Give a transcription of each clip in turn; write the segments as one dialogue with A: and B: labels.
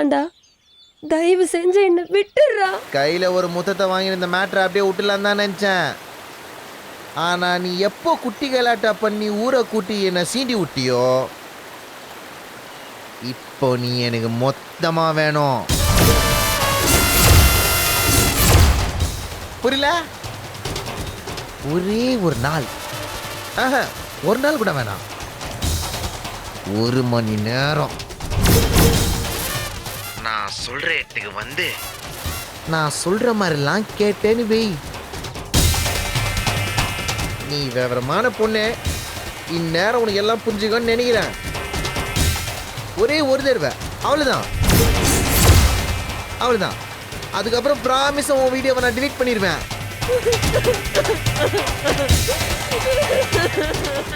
A: விட்டுறான்டா. தயவு செஞ்சு என்ன விட்டுறா.
B: கையில் ஒரு முத்தத்தை வாங்கி இந்த மேட்ரை அப்படியே விட்டுலான்னு தான் நினச்சேன். ஆனால் நீ எப்போ குட்டி கலாட்டா பண்ணி ஊரை கூட்டி என்னை சீண்டி விட்டியோ, இப்போ நீ எனக்கு மொத்தமாக வேணும். புரியல? ஒரே ஒரு நாள், ஒரு நாள் கூட வேணாம், 1 மணி நேரம் நான் சொல்ற இடத்துக்கு வந்து நான் சொல்ற மாதிரிலாம் கேட்டேன்னு வை. நீ விவரமான பொண்ணு, இந்நேரம் உனக்கு எல்லாம் புரிஞ்சுக்கன்னு நினைக்கிறேன். ஒரே ஒரு தடவை, அவ்வளோதான். அதுக்கப்புறம் ப்ராமிஸ் உன் வீடியோவை நான் டிலீட் பண்ணிடுவேன்.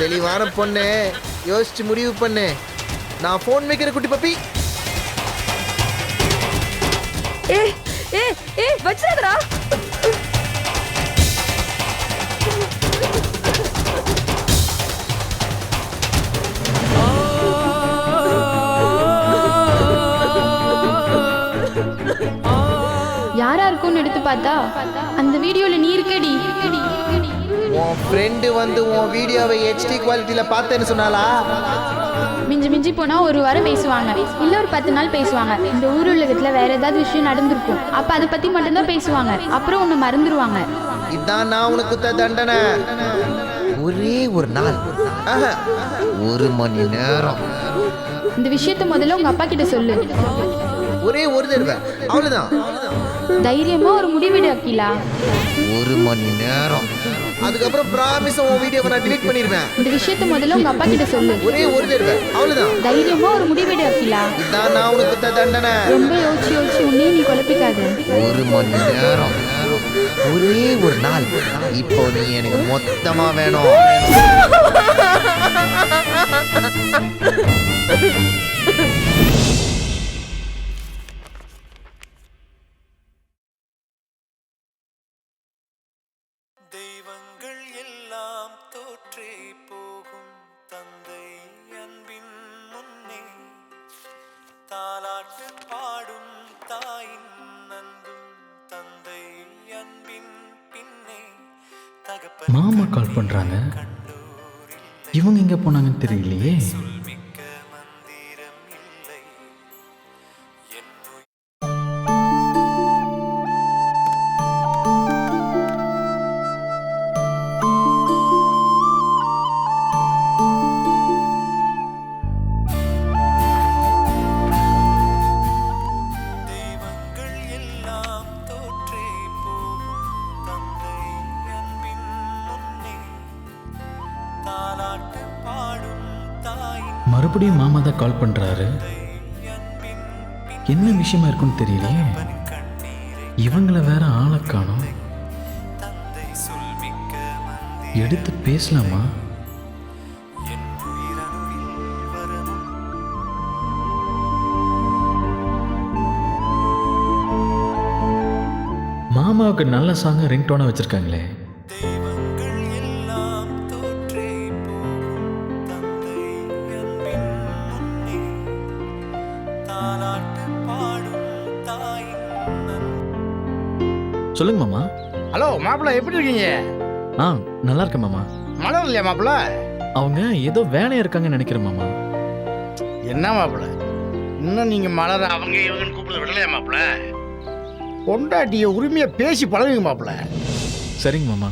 B: தெளிவான பொண்ணு, யோசிச்சு முடிவு பண்ணு. நான் ஃபோன் வைக்கிற குட்டி பப்பி.
A: வச்சிடாதடா.
C: யாரா இருக்கும்னு எடுத்து பார்த்தா அந்த வீடியோல நீ இருக்கடி.
B: உன் ஃப்ரெண்டு வந்து உன் வீடியோவை HD குவாலிட்டியில் பார்த்தேன்னு சொன்னாலா?
C: மிஞ்சி போனா 1 வாரம் பேசுவாங்க, இல்ல ஒரு 10 நாள் பேசுவாங்க. இந்த ஊர் உலகத்துல வேற ஏதாவது விஷயம் நடந்திருக்கும், அப்ப அதை பத்தி மட்டும்தான் பேசுவாங்க. அப்புறம் உன்னை மறந்துடுவாங்க.
B: இதான் நான் உனக்கு குத்த தண்டனை. ஒரே ஒரு நாள், 1 மணி நேரம்.
C: இந்த விஷயத்த முதல்ல உங்க அப்பா கிட்ட சொல்லு.
B: ஒரே ஒரு தடவை, அவ்வளவுதான்.
C: தைரியமா ஒரு முடிவெடு அகிலா.
B: 1 மணி நேரம். அதுக்கப்புறம் ப்ராமிஸ் உன் வீடியோவை நான் டிலீட் பண்ணிடுவேன்.
C: இந்த விஷயத்த முதல்ல உங்க அப்பா கிட்ட சொல்லு.
B: ஒரே ஒரு தடவை, அவ்வளவுதான்.
C: தைரியமா ஒரு முடிவெடு அகிலா.
B: இதான் நான் உனக்கு குத்த தண்டனை.
C: ரொம்ப யோசிச்சு உன்னையே நீ குழப்பிக்காத.
B: 1 மணி நேரம், ஒரே ஒரு நாள். இப்போ நீ எனக்கு மொத்தமா வேணும்.
D: தெய்வங்கள் எல்லாம் தோற்றே போகும் தந்தை அன்பின் முன்னே, தாலாட்டு பாடும் தாயின் அன்பும் தந்தை அன்பின் பின்னே.
E: மாமா கால் பண்றாங்க, இவங்க எங்க போனாங்கன்னு தெரியலையே.
D: சொல்மிக்க மந்திரம் இல்லை. தெய்வங்கள் எல்லாம் தோற்றே போகும் தந்தை அன்பின் முன்னே, தாலாட்டு பாடும் தாயின்
E: மறுபடியும் மாமா தான் கால் பண்றாரு. என்ன விஷயமா இருக்குன்னு தெரியலையே. இவங்கள வேற ஆளை காணோம்.
D: தந்தை சொல்மிக்க மந்திரம்
E: எடுத்து பேசலாமா?
D: என் உயிரணுவில் வரமும்.
E: மாமாவுக்கு நல்ல சாங்க ரிங்டோனை வச்சிருக்காங்களே.
D: தெய்வங்கள் எல்லாம் தோற்றே போகும் தந்தை அன்பின் முன்னே, தாலாட்டு பாடும் தாயின் அன்பு.
E: சொல்லுங்க மாமா.
F: ஹலோ மாப்பிள்ள, எப்படி இருக்கீங்க?
E: நல்லா இருக்கேன் மாமா.
F: மலர் இல்லையா மாப்பிள்ள?
E: அவங்க ஏதோ வேலையா இருக்காங்கன்னு நினைக்கிறேன் மாமா.
F: என்ன மாப்பிள்ள, இன்னும் நீங்க மலர் அவங்க இவங்கன்னு கூப்பிட விடலையா மாப்பிள்ள? பொண்டாட்டிய உரிமையை பேசி பழகுங்க மாப்பிள்ள.
E: சரிங்க மாமா.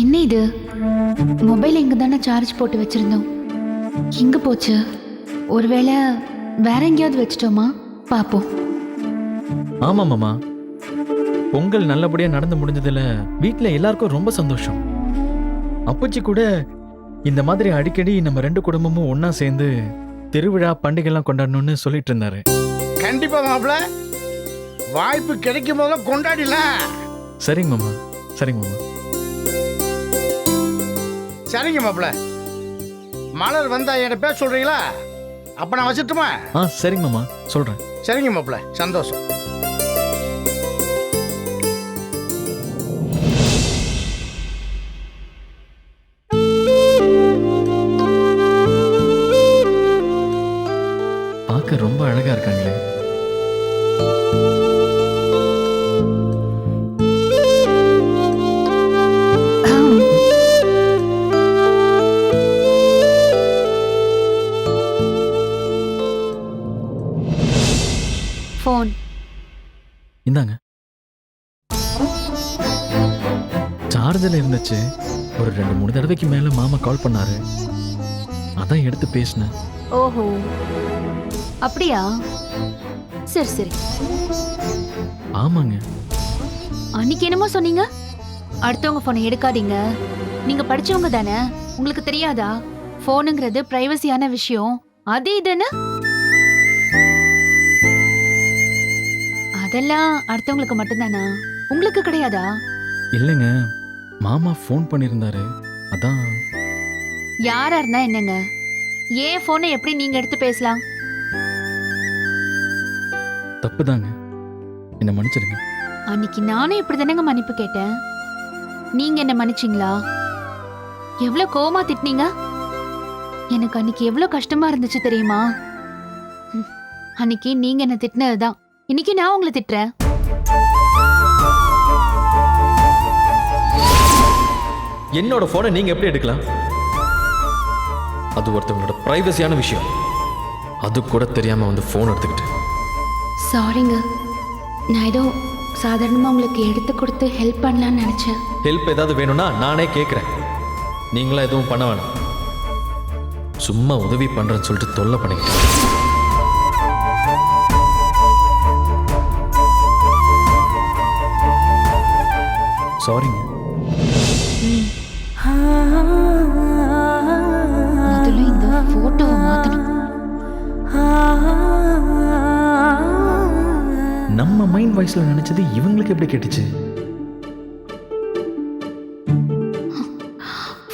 C: என்ன இது? மொபைல் இங்க தானே சார்ஜ் போட்டு வச்சிருந்தோம், எங்க போச்சு? ஒருவேளை வேற எங்கேயாவது வச்சிட்டோமா? பாப்போம்.
E: ஆமா மாமா, பொங்கல் நல்லபடியா நடந்து முடிஞ்சதுல வீட்டில் எல்லாருக்கும் ரொம்ப சந்தோஷம். அப்பச்சி கூட இந்த மாதிரி அடிக்கடி நம்ம 2 குடும்பமும் ஒண்ணா சேர்ந்து திருவிழா பண்டிகைலாம் கொண்டாடணும்னு சொல்லிட்டு இருந்தாரு.
F: கண்டிப்பா மாப்பிள்ள, வாய்ப்பு கிடைக்கும் போதெல்லாம் கொண்டாடிடலாம்.
E: சரிங்க மாமா, சரிங்க மாமா.
F: சரிங்க மாப்பிள்ள, மலர் வந்தா என்கிட்ட பேச சொல்றீங்களா? அப்ப நான் வச்சுட்டுமா?
E: சரிங்க மாமா, சொல்றேன்.
F: சரிங்க மாப்பிள்ள, சந்தோஷம்.
E: பார்க்க ரொம்ப அழகா இருக்காங்களே.
C: ஃபோன்
E: இந்தாங்க. சார்ஜில் இருந்துச்சு. ஒரு 2-3 தடவைக்கு மேல மாமா கால் பண்ணாரு. அதான் எடுத்து பேசினேன்.
C: ஓஹோ, அப்படியா? சரி சரி.
E: ஆமாங்க.
C: அன்னைக்கு என்னமோ சொன்னீங்க, அடுத்தவங்க போனை எடுக்காதீங்க, நீங்க படிச்சவங்க தானே, உங்களுக்கு தெரியாதா போனுங்கிறது பிரைவசியான விஷயம், அது இதுன்னு. அதெல்லாம் அடுத்தவங்களுக்கு மட்டும்தானா, உங்களுக்கு கிடையாதா?
E: இல்லைங்க, மாமா ஃபோன் பண்ணியிருந்தாரு. அதான்.
C: யாரா இருந்தா என்னங்க, ஏன் போனை எப்படி நீங்க எடுத்து பேசலாம்?
E: தப்புதாங்க, என்ன மன்னிச்சிடுங்க.
C: அன்னைக்கு நானும் இப்படிதானங்க மன்னிப்பு கேட்டேன், நீங்க என்ன மன்னிச்சிங்களா? எவ்வளவு கோவமா திட்டினீங்க. எனக்கு அன்னைக்கு எவ்வளவு கஷ்டமா இருந்துச்சு தெரியுமா? அன்னைக்கு நீங்க என்ன திட்டினதுதான் இன்னைக்கு நான் உங்களை திட்டுறேன்.
E: என்னோட போனை நீங்க எப்படி எடுக்கலாம்? அது ஒருத்தவங்களோட பிரைவசியான விஷயம். அது கூட தெரியாம வந்து போன் எடுத்துக்கிட்டு.
C: சாரிங்க, நான் ஏதோ சாதாரணமா உங்களுக்கு எடுத்து கொடுத்து ஹெல்ப் பண்ணலாம்னு நினைச்சேன்.
E: ஹெல்ப் ஏதாவது வேணும்னா நானே கேட்குறேன். நீங்களா எதுவும் பண்ண வேணாம். சும்மா உதவி பண்றேன்னு சொல்லிட்டு தொல்லை பண்ணிக்கிட்டேன். சாரிங்க.
C: முதல்ல இந்த போட்டோவை மாத்தணும்.
E: நம்ம மைண்ட் வாய்ஸ்ல நினைச்சது இவங்களுக்கு எப்படி கேட்டுச்சு?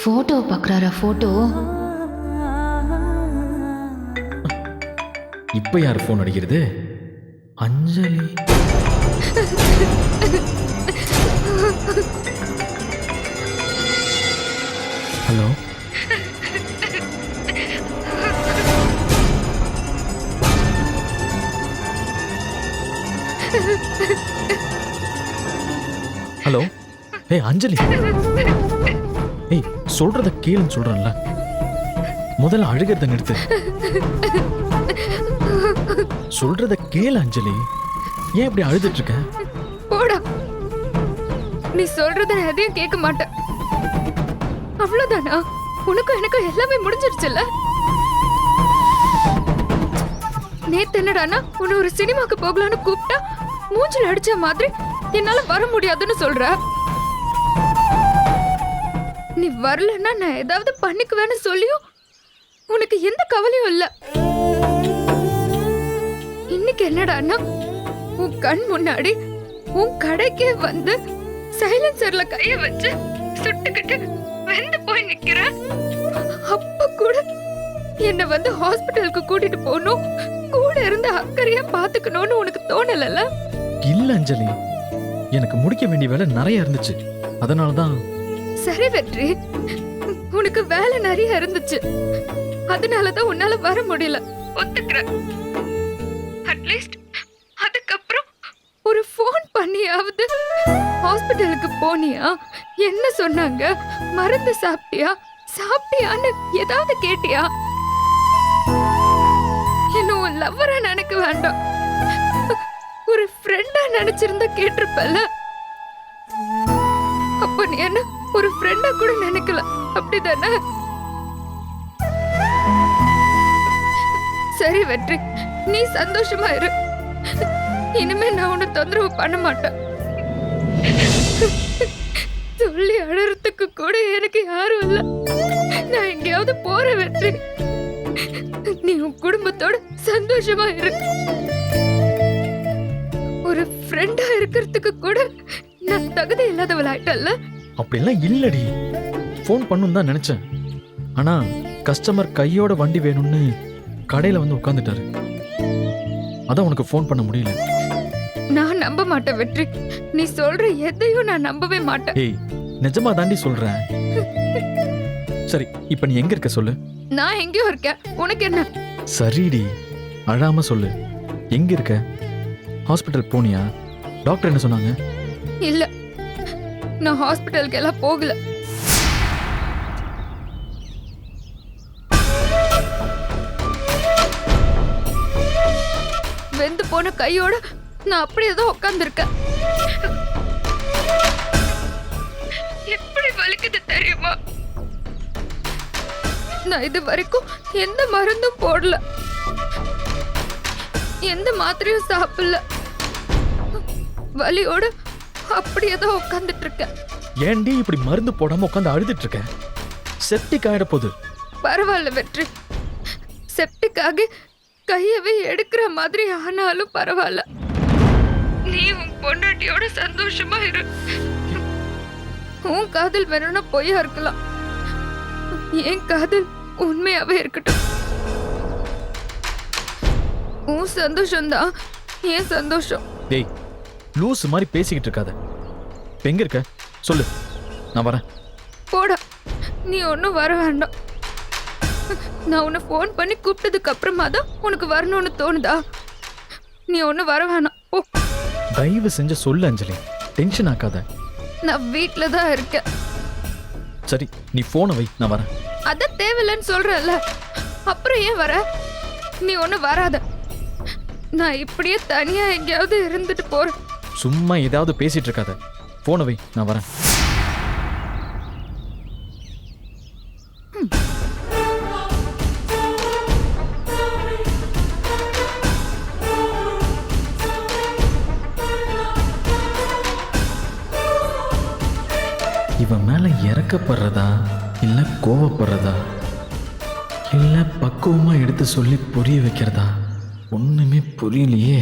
C: போட்டோ பாக்குறாரா? போட்டோ
E: இப்ப யார் போன் அடிக்கிறது? அஞ்சலி. ஹலோ. ஹலோ. ஏய் அஞ்சலி, ஏய் சொல்றத கேளுன்னு சொல்றேன்ல. முதல்ல அழுகிறத நிறுத்து. சொல்றத கேளு அஞ்சலி. ஏன் இப்படி அழுதுட்டு இருக்க?
A: போடா, நீ சொல்றத நான் எதையும் கேட்க மாட்டேன். அவ்வளவுதானா? உனக்கும் எனக்கும் எல்லாமே முடிஞ்சிருச்சுல்ல. நேத்து என்னடானா உன்னை ஒரு சினிமாக்கு போகலான்னு கூப்பிட்டா மூஞ்சில அடிச்ச மாதிரி என்னால வர முடியாதுன்னு சொல்ற. நீ வரலன்னா நான் ஏதாவது பண்ணிக்குவேன்னு சொல்லியும் உனக்கு எந்த கவலையும் இல்ல. இன்னைக்கு என்னடானா உன் கண் முன்னாடி உன் கடைக்கே வந்து சைலன்சர்ல கைய வச்சு சுட்டுக்கிட்டு வெந்து போய் நிக்கிற. அப்ப கூட என்ன வந்து ஹாஸ்பிட்டலுக்கு கூட்டிட்டு போகணும், கூட இருந்து அக்கறையா பாத்துக்கணும்னு உனக்கு தோணலல்ல?
E: இல்ல அஞ்சலி, எனக்கு முடிக்க வேண்டிய வேலை நிறைய இருந்துச்சு. அதனாலதான்.
A: சரி வெற்றி, உனக்கு வேலை நிறைய இருந்துச்சு, அதனாலதான் உன்னால வர முடியல, ஒத்துக்கிறேன். அட்லீஸ்ட் அதுக்கப்புறம் ஒரு ஃபோன் பண்ணியாவது ஹாஸ்பிட்டலுக்கு போனியா, என்ன சொன்னாங்க, மருந்து சாப்பிட்டியா, சாப்பிட்டியான்னு ஏதாவது கேட்டியா? என்ன உன் லவ்வரா நினைக்க வேண்டாம், ஒரு ஃப்ரெண்டா நினைச்சிருந்தா கேட்டிருப்பல. அப்ப நீ என்ன ஒரு ஃப்ரெண்டா கூட நினைக்கல, அப்படிதானே? சரி வெற்றி, நீ சந்தோஷமா இரு. இனிமே நான் உன்னை தொந்தரவு பண்ண மாட்டேன். சொல்லி அழறதுக்கு கூட எனக்கு யாரும் இல்ல. நான் எங்கேயாவது போற வெற்றி. நீ உன் குடும்பத்தோட சந்தோஷமா இரு. ஒரு ஃப்ரெண்டா இருக்கிறதுக்கு கூட நான் தகுதி இல்லாதவள் ஆயிட்டல்ல.
E: அப்படிலாம் இல்லடி. ஃபோன் பண்ணும் தான் நினைச்சேன். ஆனா கஸ்டமர் கையோட வண்டி வேணும்னு கடையில வந்து உட்காந்துட்டாரு. அதான் உனக்கு ஃபோன் பண்ண முடியல.
A: நான் நம்ப மாட்டேன் வெற்றி. நீ சொல்ற எதையும் நான் நம்பவே மாட்டேன்.
E: ஏய், நிஜமா தாண்டி சொல்றேன். சரி, இப்ப நீ எங்க இருக்க சொல்லு.
A: நான் எங்கேயோ இருக்கேன், உனக்கு என்ன?
E: சரிடி, அழாம சொல்லு. எங்க இருக்க? ஹாஸ்பிட்டல் போனியா? டாக்டர் என்ன சொன்னாங்க?
A: இல்ல, நான் ஹாஸ்பிட்டலுக்கு எல்லாம் போகல. வெந்து போன கையோட நான் அப்படியே தான் உட்கார்ந்திருக்கேன். எப்படி வலிக்குது தெரியுமா? நான் இது வரைக்கும் எந்த மருந்தும் போடல, எந்த மாத்திரையும் சாப்பிடல. வலியோட அப்படியே தான் உட்கார்ந்துட்டு இருக்கேன்.
E: ஏன்டி இப்படி மருந்து போடாம உட்காந்து அழுதுட்டு இருக்க? செப்டிக் ஆயிட போகுது.
A: பரவாயில்ல வெற்றி, செப்டிக்காக கையவே எடுக்கிற மாதிரி ஆனாலும் பரவாயில்ல. நீ உன் பொண்டாட்டியோட சந்தோஷமா இரு. உன் காதல் வேணும்னா பொய்யா இருக்கலாம், என் காதல் உண்மையாவே இருக்கட்டும். உன் சந்தோஷம்தான் என் சந்தோஷம்.
E: டேய், லூஸ் மாதிரி பேசிக்கிட்டு இருக்காத. இப்ப எங்க இருக்க சொல்லு, நான் வரேன்.
A: போடா, நீ ஒன்னும் வர வேண்டாம். நான் உன்னை ஃபோன் பண்ணி கூப்பிட்டதுக்கு அப்புறமா தான் உனக்கு வரணும்னு தோணுதா? நீ ஒன்னும் வர வேணாம், போ.
E: தயவு செஞ்ச சொல்லு அஞ்சலி, டென்ஷன் ஆக்காத.
A: நான் வீட்ல தான் இருக்கேன்.
E: சரி, நீ போனை வை, நான் வரேன்.
A: அத தேவையில்லைன்னு சொல்றல்ல, அப்புறம் ஏன் வர? நீ ஒன்னும் வராத. நான் இப்படியே தனியா எங்கேயாவது இருந்துட்டு போறேன்.
E: சும்மா ஏதாவது பேசிட்டு இருக்காத. போனை வை, நான் வரேன். இவன் மேல இறக்கப்படுறதா இல்ல கோவப்படுறதா இல்ல பக்குவமா எடுத்து சொல்லி புரிய வைக்கிறதா ஒண்ணுமே புரியலையே.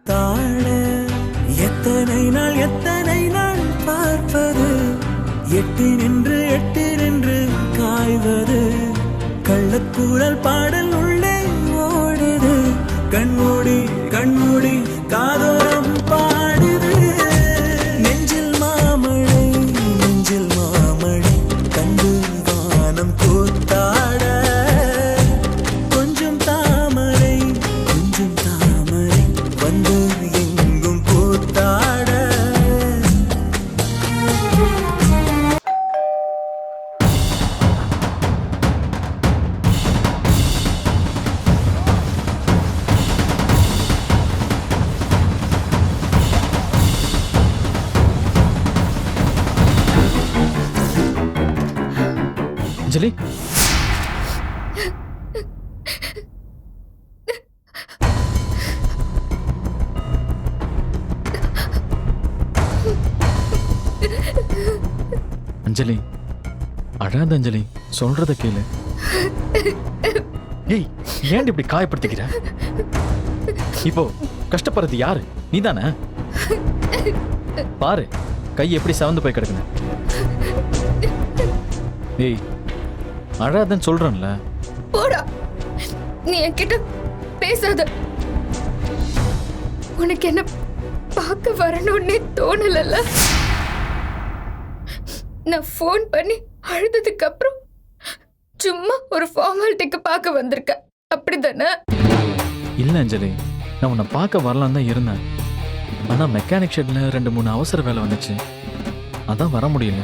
D: தாழ எத்தனை நாள் பார்ப்பது, எட்டு நின்று காய்வது, கள்ளக்கூறல் பாடல் உள்ளே ஓடுது, கண்மூடி காதோரம் பாடுது. நெஞ்சில் மாமழை கண்டு வானம் கூத்தாட, கொஞ்சம் தாமரை வந்து எங்கும் கூத்தாட.
E: அஞ்சலி, அஞ்சலி அழாத அஞ்சலி, சொல்றத கேளு. ஏய், ஏன் இப்படி காயப்படுத்திக்கிற? இப்போ கஷ்டப்படுறது யாரு? நீதானே? பாரு, கை எப்படி சவந்து போய் கிடக்குது. ஏய், அழாதன்னு சொல்றேன்ல.
A: போடா, நீ என்கிட்ட பேசாத. உனக்கு என்ன பார்க்க வரணும்னே தோணலல்ல. நான் ஃபோன் பண்ணி அழுததுக்கு அப்புறம் சும்மா ஒரு ஃபார்மாலிட்டிக்கு பார்க்க வந்திருக்க, அப்படிதானே?
E: இல்ல அஞ்சலி, நான் உன்னை பார்க்க வரலான்னு தான் இருந்தேன். ஆனா மெக்கானிக் ஷெட்ல 2-3 அவசர வேலை வந்துச்சு, அதான் வர முடியல.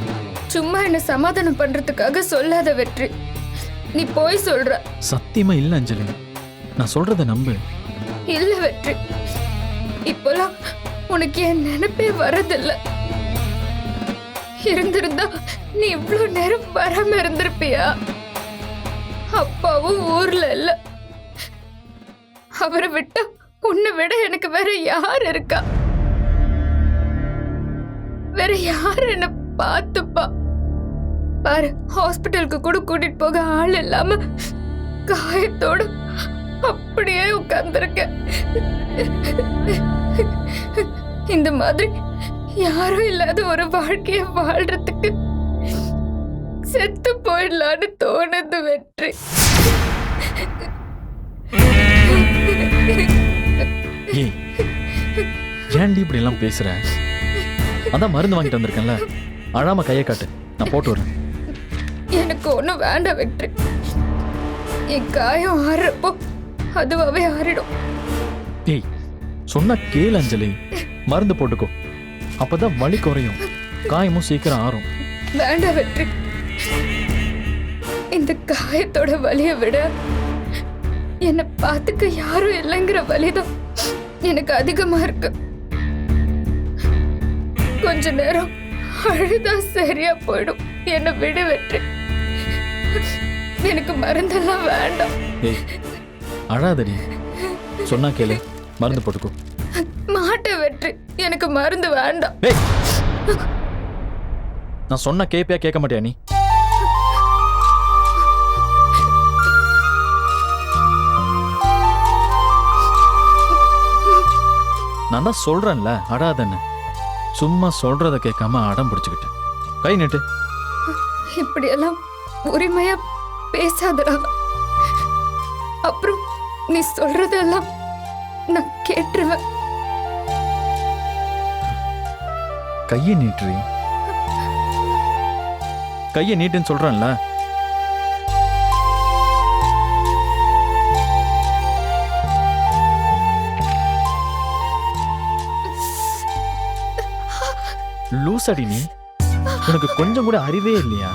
A: சும்மா என்ன சமாதானம் பண்றதுக்காக சொல்லாத வெற்றி, நீ போய் சொல்ற.
E: சத்தியமா இல்ல அஞ்சலி, நான் சொல்றத நம்பு.
A: இல்ல வெற்றி, இப்போலாம் உனக்கு என் நினைப்பே வரதில்ல. இருந்திருந்தா நீ இவ்வளவு நேரம் வராம இருந்திருப்பியா? அப்பாவும் ஊர்ல இல்ல. அவரை விட்டா உன்னை விட எனக்கு வேற யார் இருக்கா? வேற யார் என்ன பார்த்துப்பா? பாரு, ஹாஸ்பிட்டலுக்கு கூட கூட்டிட்டு போக ஆள் இல்லாம காயத்தோட அப்படியே உட்கார்ந்துருக்க. இந்த மாதிரி யாரும் இல்லாத ஒரு வாழ்க்கைய வாழ்றதுக்கு செத்து போயிடலான்னு தோணுது வெற்றி.
E: ஏய், ஏன்டி இப்படி எல்லாம் பேசுற? அதான் மருந்து வாங்கிட்டு வந்திருக்கேன்ல, அழாம கையை காட்டு, நான் போட்டு வரேன்.
A: எனக்கு ஒண்ணும் வேண்டாம் வெற்றி. என் காயம் ஆறுறப்போ அதுவாவே ஆறிடும்.
E: ஏய், சொன்னா கேளு அஞ்சலி, மருந்து போட்டுக்கோ, அப்பதான் வலி குறையும், காயமும் சீக்கிரம் ஆறும்.
A: வேண்டாம் வெற்றி. இந்த காயத்தோட வலியை விட என்னை பார்த்துக்க யாரும் இல்லைங்கிற வலிதான் எனக்கு அதிகமா இருக்கு. கொஞ்ச நேரம் அழுதா சரியா போயிடும். என்னை விடு வெற்றி. எனக்கு மருந்தெல்லாம் வேண்டாம்.
E: ஏய், அழாதடி, சொன்னா கேளு, மருந்து போட்டுக்கோ.
A: மாட்ட வெற்றி, எனக்கு மருந்து வேண்டாம்.
E: ஏய், நான் சொன்னா கேப்பியா கேட்க மாட்டியா நீ? நான் தான் சொல்றேன்ல, அடாதன்னு. சும்மா சொல்றத கேட்காம அடம் பிடிச்சுக்கிட்டேன். கை நீட்டு.
A: இப்படியெல்லாம் உரிமையா பேசாதடா. அப்புறம் நீ சொல்றதெல்லாம் நான் கேட்டுருவேன்.
E: கையை நீட்டுறி. கையை நீட்டுன்னு சொல்றேன்ல. லூசடி நீ, உனக்கு கொஞ்சம் கூட அறிவே இல்லையா?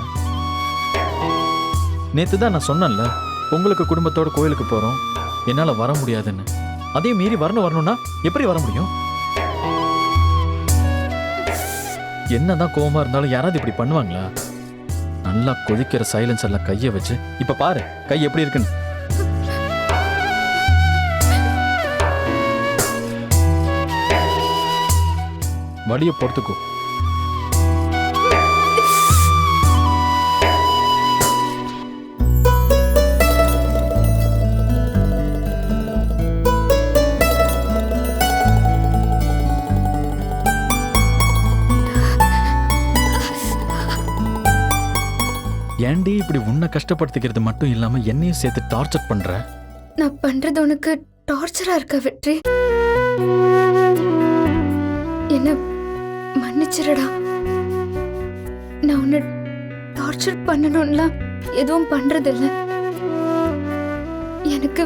E: நேத்து தான் நான் சொன்னேன்ல, உங்களுக்கு குடும்பத்தோட கோயிலுக்கு போறோம், என்னால வர முடியாதுன்னு. அதே மீறி வரணும்னா எப்படி வர முடியும்? என்னதான் கோவமா இருந்தாலும் யாராவது இப்படி பண்ணுவாங்களா? நல்லா கொதிக்கிற சைலன்சர்ல கையை வச்சு இப்ப பாரு கை எப்படி இருக்குன்னு. வலிய பொறுத்துக்கோ. ஏன்டி இப்படி உன்னை கஷ்டப்படுத்திக்கிறது மட்டும் இல்லாம என்னையும் சேர்த்து டார்ச்சர் பண்ற?
A: நான் பண்றது உனக்கு டார்ச்சரா இருக்கா வெற்றி? என்ன மன்னிச்சிருடா. நான் உன்னை டார்ச்சர் பண்ணணும்லாம் எதுவும் பண்றதில்ல. எனக்கு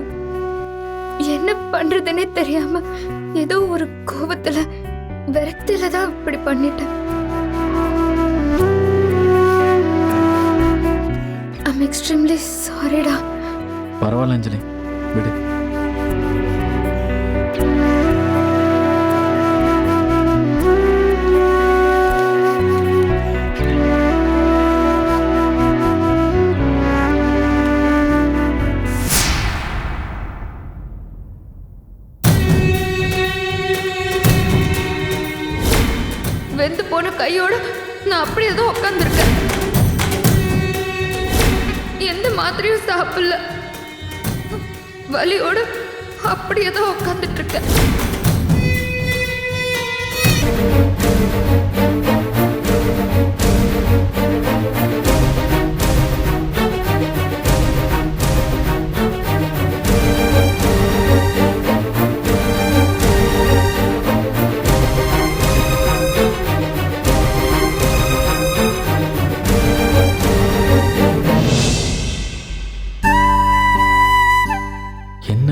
A: என்ன பண்றதுன்னே தெரியாம ஏதோ ஒரு கோபத்துல விரக்தியில தான் இப்படி பண்ணிட்டேன். I'm extremely sorry டா.
E: பரவாயில்ல அஞ்சலி, விடு.
A: வெந்து போன கையோட நான் அப்படியே தான் உட்கார்ந்துருக்கேன். எந்த மாத்திரையும் சாப்பிடல. வலியோட அப்படியே தான் உட்கார்ந்துட்டு இருக்கேன்.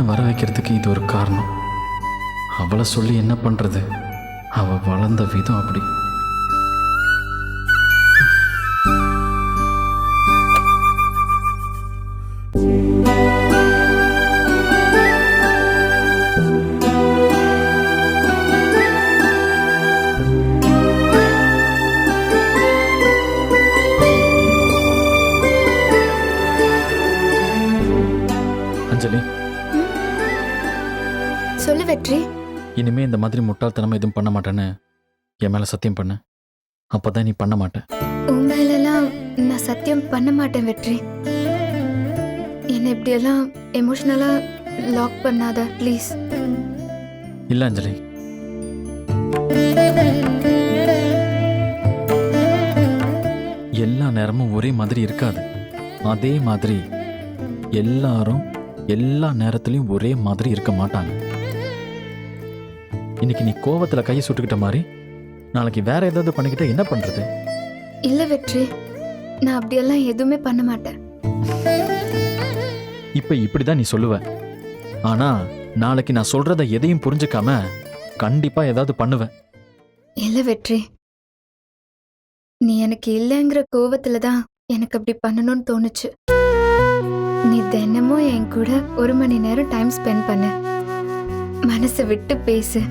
E: வர வைக்கிறதுக்கு இது ஒரு காரணம். அவளை சொல்லி என்ன பண்றது? அவ வளர்ந்த விதம் அப்படி.
A: சொல்லு வெற்றி.
E: இனிமே இந்த மாதிரி முட்டாள்தனமா எதுவும் பண்ண மாட்டேன்னு என் மேல சத்தியம் பண்ணு. அப்பதான் நீ பண்ண மாட்டேன்.
A: உன் மேலெல்லாம் நான் சத்தியம் பண்ண மாட்டேன் வெற்றி. என்னை இப்படியெல்லாம் எமோஷனலா லாக் பண்ணாத ப்ளீஸ்.
E: இல்ல அஞ்சலி, எல்லா நேரமும் ஒரே மாதிரி இருக்காது. அதே மாதிரி எல்லாரும் எல்லா நேரத்திலையும் ஒரே மாதிரி இருக்க மாட்டாங்க. இன்னைக்கு நீ கோவத்துல கையை சுட்டுக்கிட்ட மாதிரி நாளைக்கு வேற ஏதாவது பண்ணிக்கிட்ட என்ன பண்றது?
A: இல்ல வெற்றி, நான் அப்படியெல்லாம் எதுவுமே பண்ண மாட்டேன்.
E: இப்ப இப்படிதான் நீ சொல்லுவ. ஆனா நாளைக்கு நான் சொல்றத எதையும் புரிஞ்சுக்காம கண்டிப்பா ஏதாவது பண்ணுவ.
A: இல்ல வெற்றி, நீ எனக்கு இல்லைங்கிற கோவத்துல தான் எனக்கு அப்படி பண்ணணும்னு தோணுச்சு. நீ தினமும் என் கூட 1 மணி நேரம் டைம் ஸ்பெண்ட் பண்ணு, மனசை விட்டு பேசு,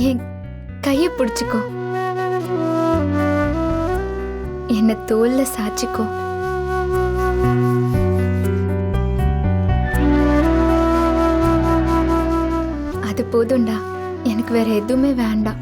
A: என் கைய பிடிச்சுக்கோ, என்ன தோல்ல சாச்சிக்கோ. அது போதும்டா, எனக்கு வேற எதுவுமே வேண்டாம்.